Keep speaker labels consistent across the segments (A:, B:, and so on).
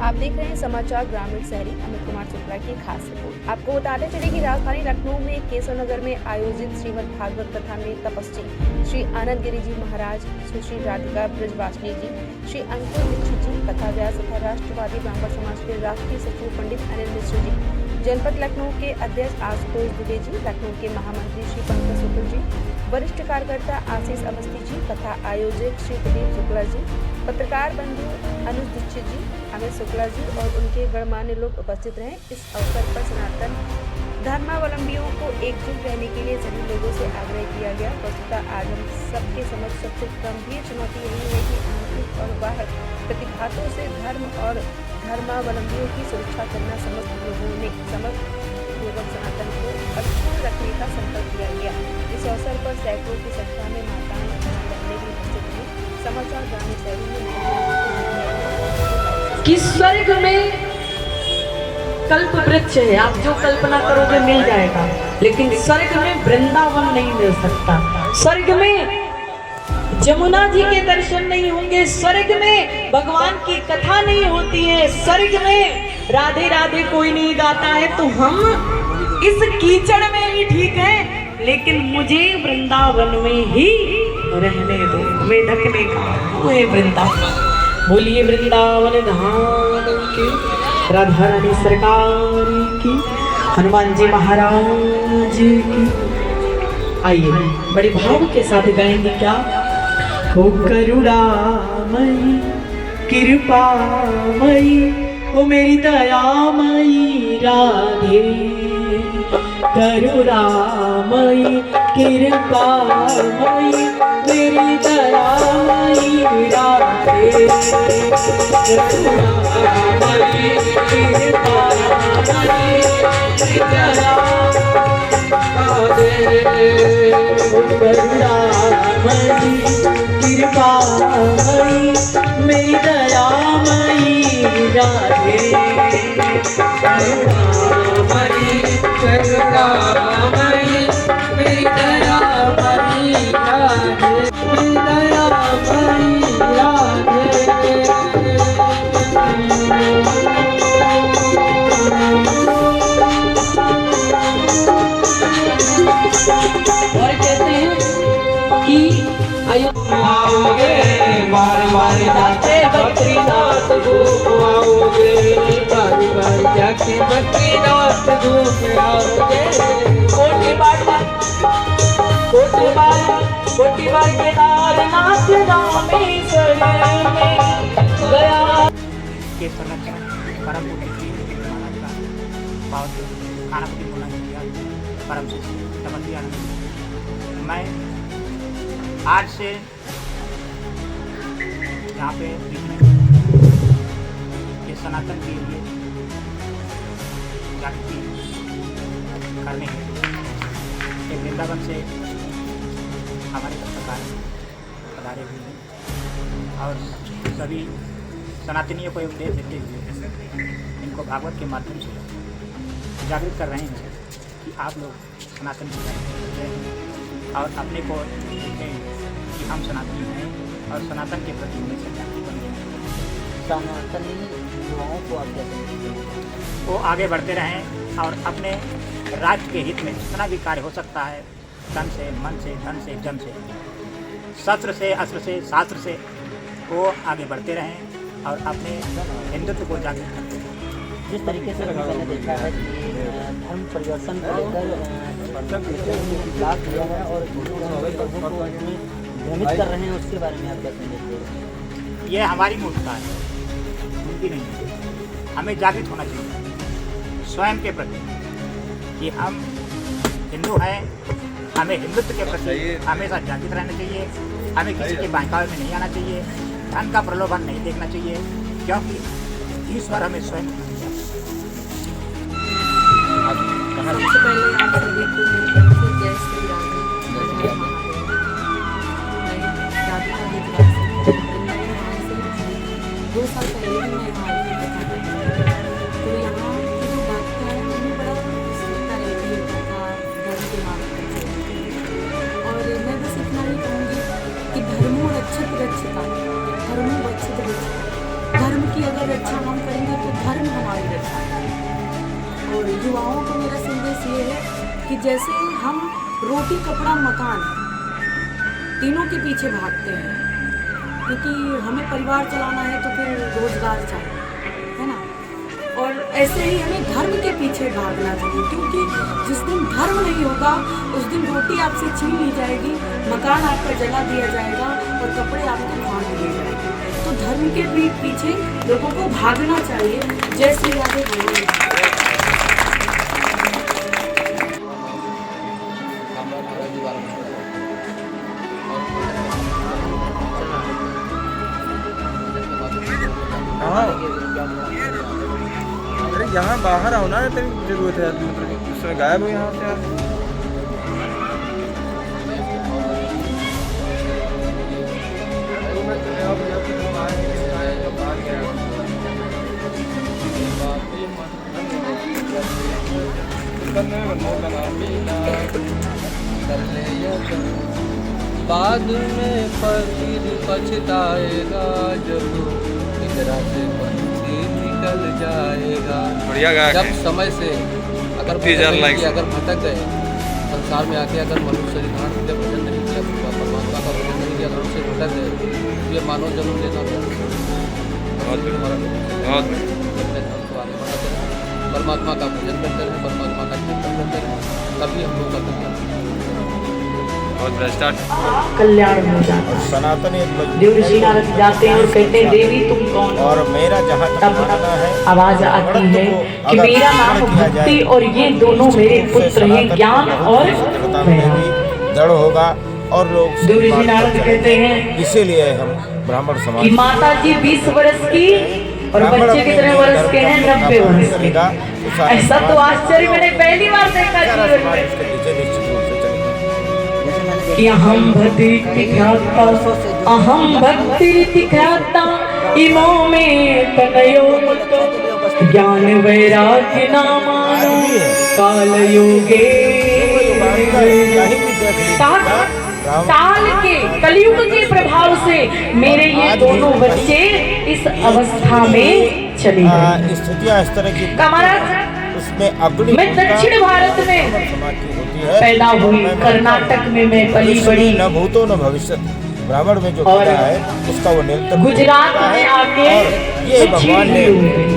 A: आप देख रहे हैं समाचार ग्रामीण शहरी। अमित कुमार शुक्ला की खास रिपोर्ट। आपको बताते चले कि राजधानी लखनऊ में केशव नगर में आयोजित श्रीमद् भागवत कथा में तपस्वी श्री आनंद गिरी जी महाराज, सुश्री राधिका ब्रजवासिनी जी, श्री अंकुर दीक्षित जी, कथा व्यास तथा राष्ट्रवादी ब्राह्मण समाज के राष्ट्रीय सचिव पंडित अनिल मिश्र जी, जनपद लखनऊ के अध्यक्ष आशुतोष दुबे जी, लखनऊ के महामंत्री श्री पंकज शुक्ल जी, वरिष्ठ कार्यकर्ता आशीष अवस्थी जी, कथा आयोजक श्री प्रदीप शुक्ला जी, पत्रकार बंधु अनुज दीक्षित जी, अमित शुक्ला जी और उनके गणमान्य लोग उपस्थित रहे। इस अवसर पर सनातन धर्मावलंबियों को एकजुट रहने के लिए सभी लोगों से आग्रह किया गया। वस्तुतः आज हम सबके समक्ष सबसे गंभीर चुनौती यही है कि आंतरिक और बाहर प्रतिघातों से धर्म और धर्मावलंबियों की सुरक्षा करना। समस्त लोगों ने समस्त एवं सनातन को अक्षुण्ण रखने का संकल्प लिया गया। इस अवसर पर सैकड़ों की संख्या में माताएं बहनें भी उपस्थित हुई। समाचार ग्रामीण शहरी में
B: कि स्वर्ग में कल्प वृक्ष है, आप जो कल्पना करोगे मिल जाएगा, लेकिन स्वर्ग में वृंदावन नहीं मिल सकता। स्वर्ग में जमुना जी के दर्शन नहीं होंगे, स्वर्ग में भगवान की कथा नहीं होती है, स्वर्ग में राधे राधे कोई नहीं गाता है। तो हम इस कीचड़ में ही ठीक है, लेकिन मुझे वृंदावन में ही रहने दो। मैं ढकने का वो है वृंदावन। बोलिए वृंदावन धाम की, राधा रानी सरकार की, हनुमान जी महाराज की। आइए बड़े भाव के साथ गाएंगे क्या? हो करुणामयी कृपामयी, ओ मेरी दयामयी राधे, करुणामयी कृपामयी मेरी दयामयी राधे, करुणामयी कृपामयी दया करुणामयी कृपामयी मेरी दयामयी राधे, करुणामयी करुणामयी मेरी दयामयी राधे, मेरी दयामयी राधे। और कहते हैं कि आओगे बार बार जाते बद्रीनाथ घूम आओगे, बार बार जाके बद्रीनाथ घूम आओगे। कोटि बार केदारनाथ रामेश्वर में गया
C: के संरक्षण परम पूज्य महाराज का बहुत खानापुरी बोला गया परम तपस्वी आनंद। मैं आज से यहाँ पे ये सनातन के लिए जागृति करने के लिए वृंदावन से हमारे पत्रकार पधारे हुए हैं और सभी सनातनियों को उपदेश देते हुए इनको भागवत के माध्यम से जागृत कर रहे हैं कि आप लोग सनातन की और अपने को देखें कि हम सनातनी हैं और सनातन के प्रति उन्हें सजाती बने।
D: सनातनी युवाओं को आप कैसे देखते हैं?
C: वो आगे बढ़ते रहें और अपने राष्ट्र के हित में जितना भी कार्य हो सकता है, तन से, मन से, धन से, जन से, शस्त्र से, अस्त्र से, शास्त्र से, वो आगे बढ़ते रहें और अपने हिंदुत्व को जागृत करते रहें।
D: जिस तरीके से मैंने देखा है कि धर्म परिवर्तन को लेकर लाभ दिया है और भ्रमित कर रहे हैं, उसके बारे में आप कैसे देखते हैं?
C: ये हमारी मूर्खता है, उनकी नहीं है। हमें जागृत होना चाहिए स्वयं के प्रति कि हम हिंदू हैं, हमें हिंदुत्व के प्रति हमेशा जागृत रहना चाहिए। हमें किसी के बहकावे में नहीं आना चाहिए, धन का प्रलोभन नहीं देखना चाहिए, क्योंकि ईश्वर हमें स्वयं
A: सबसे पहले आप सभी को मेरी तरफ से जय श्री राधे। राधिका ब्रजवासिनी से 2 साल पहले ही मैं यहाँ आई थी। तो यहाँ की जो बात है मैंने बड़ा सीखता है कि धर्म के माध्यम से। और मैं बस इतना ही कहूँगी कि धर्मो रक्षित रक्षिता, धर्मो रक्षित रक्षिता, धर्म की
E: कि अगर रक्षा हम करेंगे तो धर्म हमारी रक्षा है। और युवाओं को मेरा संदेश ये है कि जैसे हम रोटी कपड़ा मकान तीनों के पीछे भागते हैं, क्योंकि हमें परिवार चलाना है तो फिर रोजगार चाहिए, है ना। और ऐसे ही हमें धर्म के पीछे भागना चाहिए, क्योंकि जिस दिन धर्म नहीं होगा उस दिन रोटी आपसे छीन ली जाएगी, मकान आपका जला दिया जाएगा और कपड़े आपके फाड़ दिए जाएंगे। तो धर्म के भी पीछे लोगों को भागना चाहिए। जय श्री राधे भगवान।
F: अरे यहाँ बाहर आओ ना, तेरी जरूरत है, मतलब दूसरे गायब हो यहाँ से यार।
G: बाद में फकीर पछताएगा जब इधर से पंछी निकल जाएगा।
F: बढ़िया गायक
G: जब
F: है।
G: समय से अगर भटक गए संसार में आके, अगर मनुष्य भजन नहीं किया, परमात्मा का भजन नहीं किया, धर्म से भटक गए, तो ये मानव जन्म लेना
F: बहुत
G: परमात्मा का भजन करते रहे, परमात्मा का कीर्तन करते रहे, तभी हम लोग का
B: कल्याण हो जाता है।
F: सनातनी
B: देव ऋषि नारद जाते हैं और कहते हैं देवी तुम कौन हो?
F: और मेरा जहाँ तक
B: तब
F: मानना है,
B: आवाज आती है कि मेरा नाम भक्ति और ये दोनों मेरे पुत्र हैं, ज्ञान और वैराग्य।
F: दृढ़ होगा और लोग
B: देव ऋषि नारद कहते हैं
F: इसीलिए हम ब्राह्मण
B: कि
F: समाज
B: माता जी 20 वर्ष की और बच्चे कितने वर्ष के हैं? 90 वर्ष के। ऐसा तो आश्चर्य मैंने पहली बार देखा जीवन में। कि अहम भक्ति ख्याता इमो में तनयो मतो ज्ञान वैराग्य नामानो काल योगे। काल के कलयुग के प्रभाव से मेरे ये दोनों बच्चे इस अवस्था में चले गए।
F: स्थितियाँ इस तरह की
B: महाराज
F: उसमें अपनी
B: मैं दक्षिण भारत में
F: समाज की होती है,
B: पैदा हुई, कर्नाटक में मैं पली बड़ी,
F: न भूतो न भविष्य। ब्राह्मण में जो
B: और
F: होता है उसका वो निरंतर
B: गुजरात में आके
F: ये भगवान ने,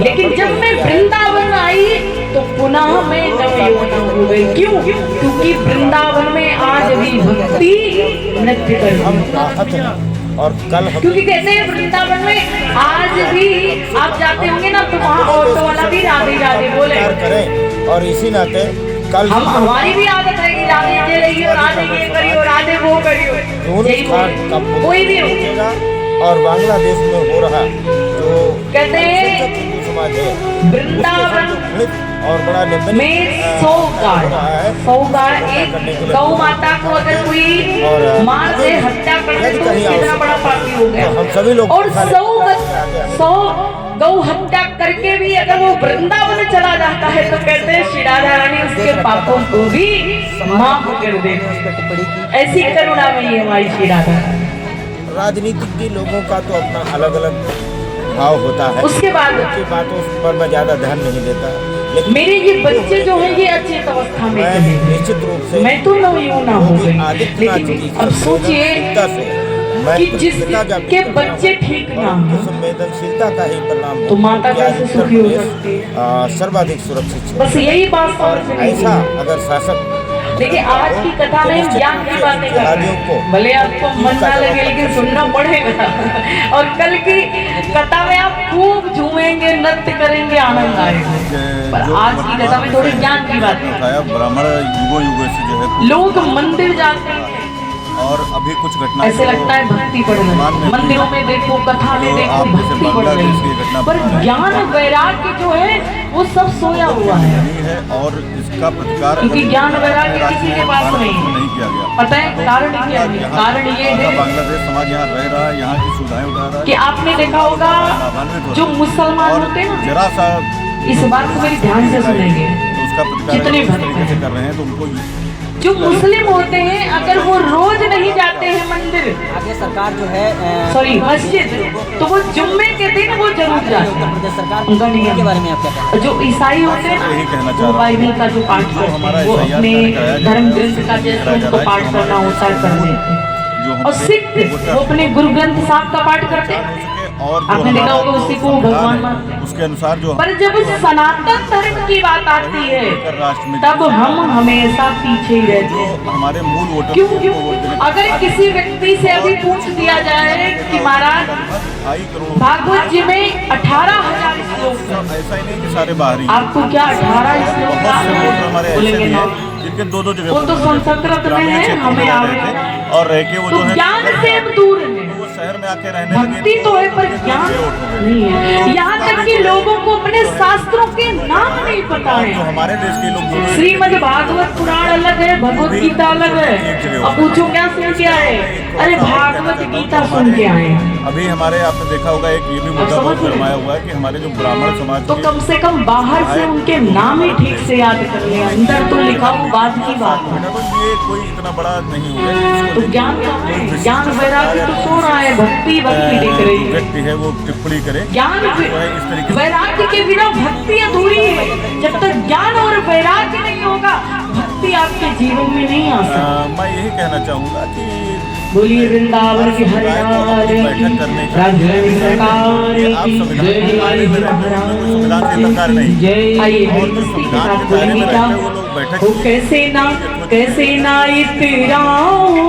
B: लेकिन जब मैं वृंदावन आई तो पुनः मैं नवयौवना हो गई। क्यों? क्योंकि वृंदावन में आज भी भक्ति नृत्य कर
F: हम राहत हैं। और कल हम
B: क्योंकि कहते हैं वृंदावन में आज भी आप जाते होंगे ना तो वहाँ ऑटो वाला भी राधे राधे बोले
F: करें। और इसी नाते कल
B: हमारी भी आदत है कि राधे ये रहियो, राधे ये करियो, राधे वो करियो, यही बोल कोई भी हो।
F: और बांग्लादेश में हो रहा जो
B: कहते हैं
F: समाज है
B: वृंदावन
F: और बड़ा निंदनीय
B: में 100 गाय एक गौ माता को अगर कोई मां से हत्या कर दे तो कितना बड़ा पापी हो गया।
F: हम सभी लोग
B: और 100 गौ हत्या करके भी अगर वो वृंदावन चला जाता है तो कहते हैं श्री राधा रानी उसके पापों को भी माफ कर दे। ऐसी करुणा में ही हमारी श्री राधा।
F: राजनीतिज्ञ लोगों का तो अपना अलग अलग भाव होता है,
B: उसके बाद
F: की बातों पर मैं ज्यादा ध्यान नहीं देता, लेकिन
B: मेरे ये बच्चे जो हैं ये अच्छी अवस्था में
F: मैं
B: चले गए।
F: निश्चित रूप से
B: मैं तो नवयौवना हो गई, लेकिन अब सोचिए कि जिसके बच्चे ठीक ना हो
F: संवेदनशीलता का ही परिणाम
B: तो माता कैसे सुखी हो सकती है?
F: सर्वाधिक सुरक्षित
B: बस यही बात
F: और ऐसा अगर शासक
B: देखिए आज की कथा में ज्ञान की बातें कर रहे हैं, भले आपको मन ना लगे लेकिन सुनना पड़ेगा। और कल की कथा में आप खूब झूमेंगे, नृत्य करेंगे, आनंद आएगा। पर आज की कथा में थोड़ी ज्ञान की बात है।
H: ब्राह्मण युगों युगों से जो है
B: लोग मंदिर जाते हैं
H: और अभी कुछ घटना
B: ऐसे लगता है भक्ति बढ़ रही, मंदिरों में देखो, कथा में देखो, भक्ति बढ़ रही है, पर ज्ञान वैराग्य जो है वो सब सोया हुआ है।
H: और इसका प्रतिकार
B: क्योंकि ज्ञान वैराग्य किसी के पास नहीं
H: किया गया।
B: पता है कारण क्या है? कारण ये है
H: बांग्लादेश समाज यहाँ रह रहा है, यहाँ की सुविधाएं उठा रहा है
B: कि आपने देखा होगा जो मुसलमान होते हैं ना,
H: जरा सा
B: इस बात को मेरी ध्यान से सुनेंगे,
H: तो उसका प्रतिकार
B: कितने
H: इस तरीके से कर रहे हैं तो उनको
B: जो मुस्लिम होते हैं अगर वो रोज नहीं जाते हैं मंदिर,
D: आगे सरकार जो है
B: सॉरी मस्जिद, तो वो जुम्मे के दिन वो जरूर जाते
D: उत्तर
B: हैं।
D: प्रदेश सरकार
B: उनका नियम
D: के बारे में आप क्या कहना
B: जो ईसाई होते हैं
H: यही कहना
B: ना,
H: चाह
B: वो
H: रहा हूं।
B: बाइबल का जो पाठ
H: जो
B: करते
H: हमारा
B: हैं वो
H: SIR
B: अपने
H: का कराया जा
B: धर्म
H: रहा है,
B: ग्रंथ का जैसे
H: कराया जा
B: उनको
H: रहा है
B: पाठ
H: कि
B: करना
H: हमारे
B: होता है कर लेते हैं।
H: जो
B: और
H: हमसे
B: सिख वो अपने गुरु ग्रंथ साहब का पाठ करते
H: हो
B: हैं,
H: सके और जो
B: आपने देखा
H: हमारा
B: होगा उसी को
H: संविधान
B: भगवान
H: है,
B: मानते हैं।
H: उसके अनुसार जो
B: पर जब सनातन धर्म की बात आती है
H: राष्ट्र में
B: तब हम हमेशा पीछे ही रहते
H: जो
B: हैं।
H: हमारे मूल वोटर
B: क्यों क्यों? अगर किसी व्यक्ति से अभी पूछ दिया जाए कि महाराज
H: 2.5 करोड़
B: भागवत जी में 18,000 श्लोक हैं,
H: ऐसा ही नहीं कि सारे बाहरी
B: आपको क्या 18 श्लोक
H: बहुत से वोटर हमारे ऐसे
B: बोलेंगे
H: भी
B: ना?
H: हैं जिनके दो जगह
B: वो
H: पर
B: तो
H: वोट देते हैं।
B: संस्कृत में
H: ग्रामीण
B: है,
H: क्षेत्र
B: हमें
H: में
B: आ
H: रह
B: रहा
H: रहे थे और रह के वो
B: तो
H: जो है
B: ज्ञान से अब दूर है।
H: वो शहर में आके रहने लगे
B: भक्ति तो है पर ज्ञान नहीं है। यहाँ तक कि लोगों को अपने शास्त्रों के नाम नहीं पता
H: जो
B: है।
H: हमारे देश के लोग दोनों
B: श्रीमद् भागवत पुराण अलग है, भगवत गीता अलग है। अब पूछो क्या सुन के आए? अरे भागवत गीता सुन के आए हैं।
H: अभी हमारे आपने देखा होगा एक ये भी मुद्दा बहुत गरमाया हुआ है कि हमारे जो ब्राह्मण समाज
B: तो
H: के
B: कम से कम बाहर से उनके नाम ही ठीक से याद कर ले, अंदर तो लिखा हो बाद की बात है।
H: बेटा, तो ये कोई इतना बड़ा नहीं हो गया कि
B: तो
H: इसको
B: ज्ञान
H: लेके
B: कहाँ है?
H: कोई विशिष्ट
B: ज्ञान वैराग्य तो सो रहा है, भक्ति भक्ति दिख रही है।
H: व्यक्ति है वो टिप्पणी करे
B: ज्ञान
H: जो है इस तरीके से
B: वैराग्य के बिना भक्ति अधूरी है। जब तक ज्ञान और वैराग्य नहीं होगा भक्ति आपके जीवन में नहीं आ सकती।
H: मैं यही कहना चाहूँगा कि
B: बोलिए वृंदावन की हरिलाल की, राधे सरकार की जय,
H: संविधान से सरकार नहीं
B: जय। आइए हरिमस्ती के साथ बोलेंगे क्या? वो कैसे ना इतराऊं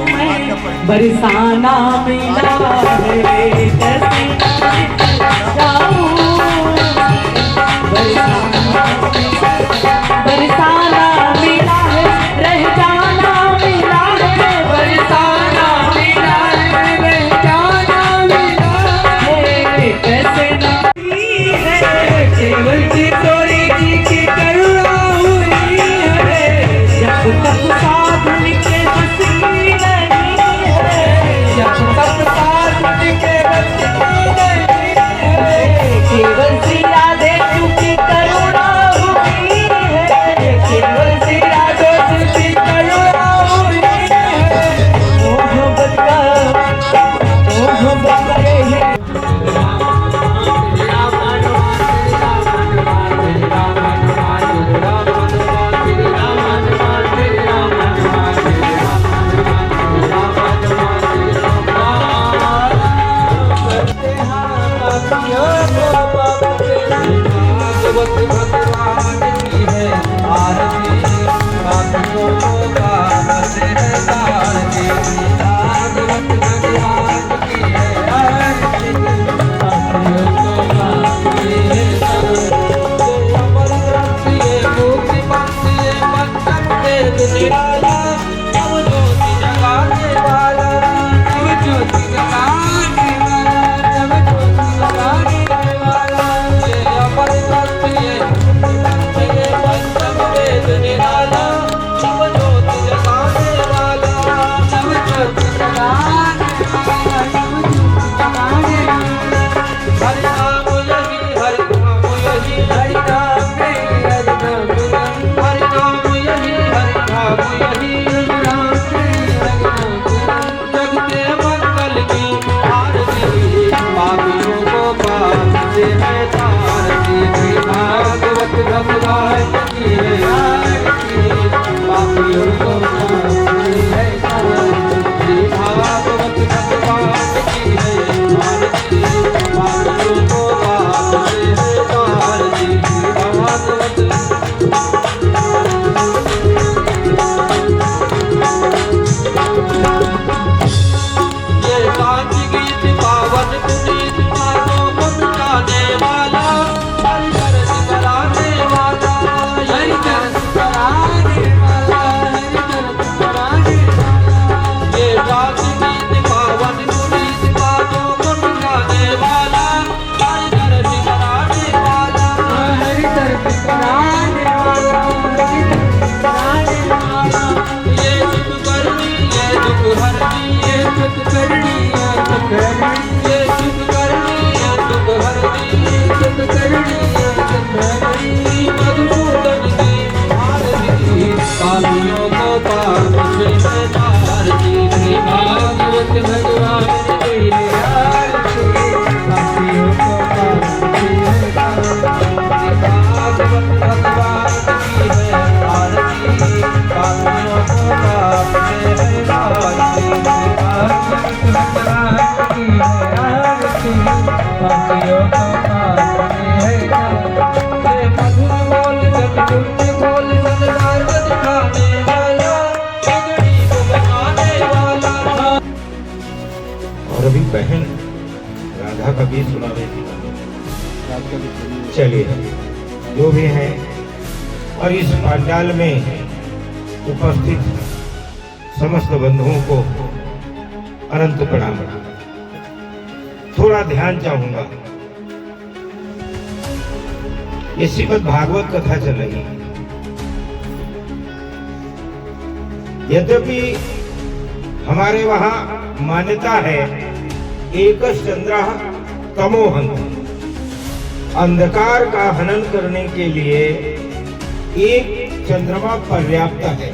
B: मैं, बरसाना मिला है, कैसे ना इतराऊं, बरसाना मिला है, रह जाना मिला है, बरसाना मिला है, रह जाना मिला है, कैसे ना है, केवल चितौड़ी जी की करुणा हुई है, जब तक साधन के बस की नहीं है, जब तक साधन के बस
I: कभी बहन राधा कभी सुनावे थी। चलिए जो भी है, और इस पंडाल में उपस्थित समस्त बंधुओं को अनंत प्रणाम। थोड़ा ध्यान चाहूंगा, ये श्रीमद् भागवत कथा चल रही है। यद्यपि हमारे वहां मान्यता है एक चंद्र तमोहन, अंधकार का हनन करने के लिए एक चंद्रमा पर्याप्त है।